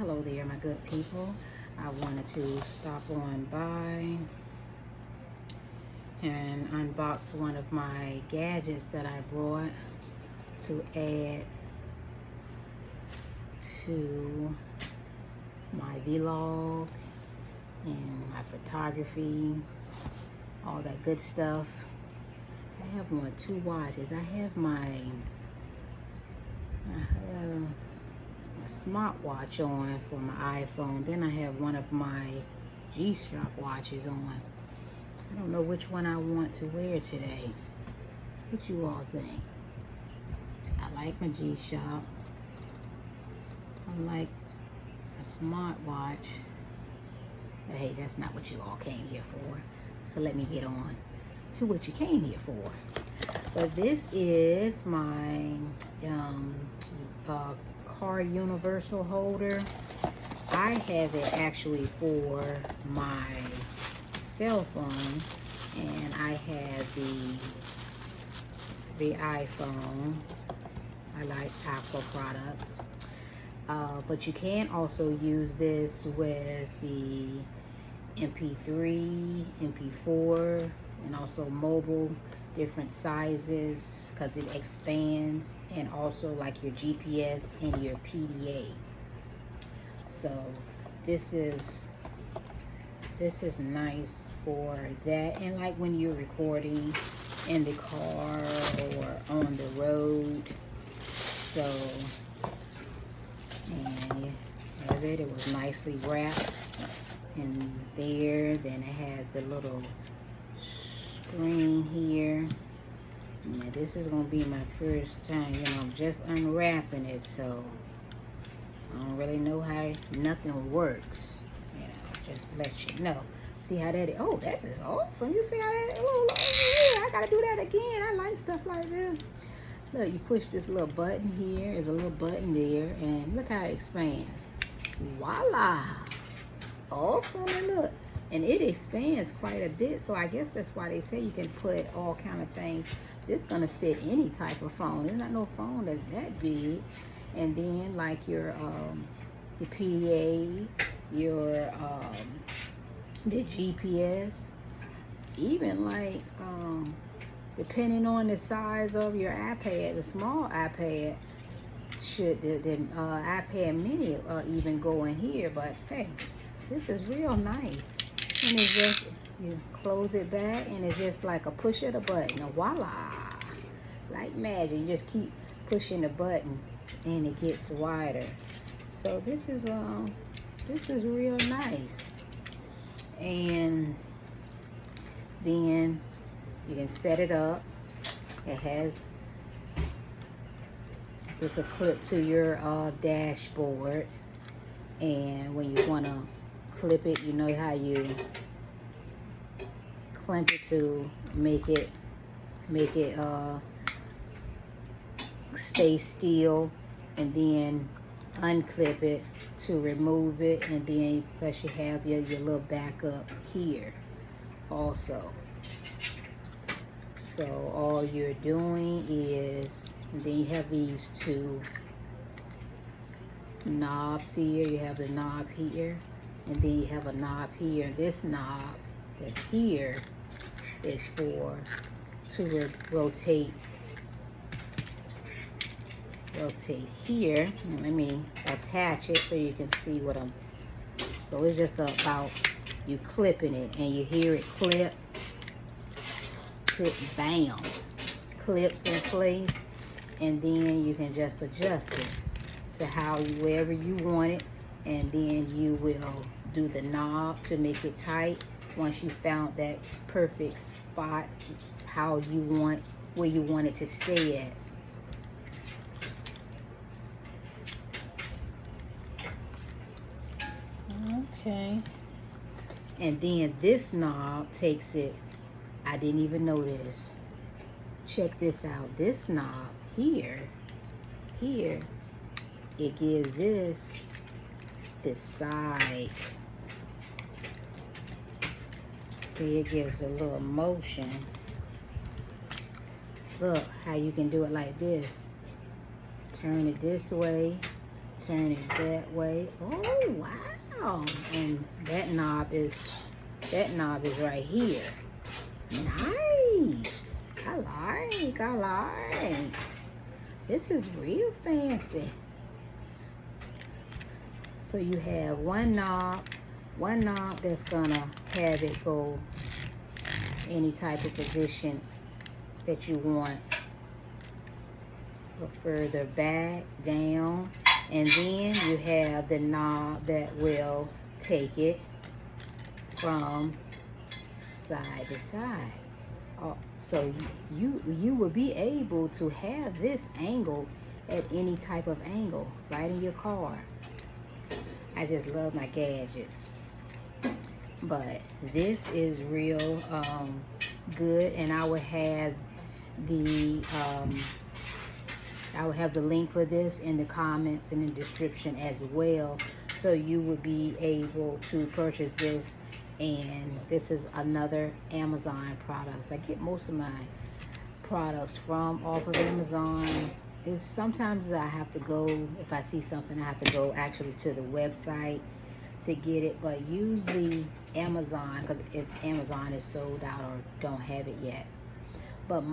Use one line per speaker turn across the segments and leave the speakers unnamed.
Hello there, my good people. I wanted to stop on by and unbox one of my gadgets that I brought to add to my vlog and my photography, all that good stuff. I have two watches. I have my smartwatch on for my iPhone. Then I have one of my G-Shock watches on. I don't know which one I want to wear today. What you all think? I like my G-Shock. I like a smartwatch. But hey, that's not what you all came here for. So let me get on to what you came here for. But this is my car universal holder. I have it actually for my cell phone, and I have the iPhone. I like Apple products. But you can also use this with the MP3, MP4, and also mobile, different sizes, because it expands, and also like your GPS and your PDA. So this is nice for that, and like when you're recording in the car or on the road. So, and you have it. It was nicely wrapped in there. Then it has a little screen here. Now this is gonna be my first time, just unwrapping it, so I don't really know how nothing works. Just to let you know. See how that is? Oh, that is awesome. You see how that is? Oh, yeah, I gotta do that again. I like stuff like that. Look, you push this little button here. There's a little button there, and look how it expands. Voila! Awesome, and look. And it expands quite a bit, so I guess that's why they say you can put all kind of things. This is gonna fit any type of phone. There's not no phone that's that big. And then like your PDA, your the GPS, even like depending on the size of your iPad, the small iPad, should the iPad mini even go in here. But hey, this is real nice. And it's just, you close it back, and it's just like a push of the button. Voila! Like magic. You just keep pushing the button, and it gets wider. So this is real nice. And then you can set it up. It has just a clip to your dashboard, and when you want to clip it, you know how you clamp it to make it stay still, and then unclip it to remove it, and then plus you have your little backup here also. So all you're doing is, and then you have these two knobs here. You have the knob here, and then you have a knob here. This knob that's here is to rotate here. And let me attach it so you can see what I'm. So it's just about you clipping it, and you hear it clip, bam, clips in place, and then you can just adjust it to wherever you want it, and then you will do the knob to make it tight once you found that perfect spot where you want it to stay at. Okay. And then this knob takes it. I didn't even know this. Check this out. This knob here, it gives this side. See, it gives a little motion. Look how you can do it like this. Turn it this way turn it that way. Oh, wow. And that knob is right here. Nice. I like. This is real fancy. So you have one knob that's gonna have it go any type of position that you want, for further back, down, and then you have the knob that will take it from side to side. So you will be able to have this angle at any type of angle right in your car. I just love my gadgets. But this is real good, and I will have the link for this in the comments and in the description as well, so you would be able to purchase this. And this is another Amazon product. I get most of my products off of Amazon. Sometimes I have to go, if I see something, I have to go actually to the website to get it, but usually Amazon, because if Amazon is sold out or don't have it yet. But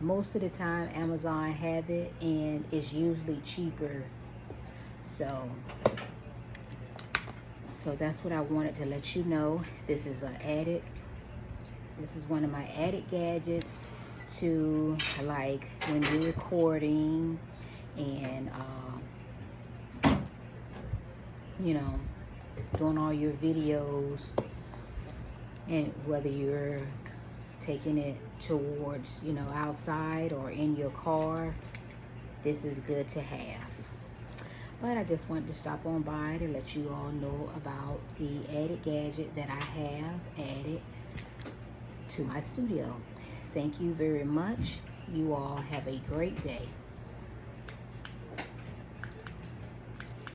most of the time Amazon have it, and it's usually cheaper. So that's what I wanted to let you know. This is one of my added gadgets to, like, when you're recording and you know, doing all your videos, and whether you're taking it towards, you know, outside or in your car, this is good to have. But I just wanted to stop on by to let you all know about the added gadget that I have added to my studio. Thank you very much. You all have a great day.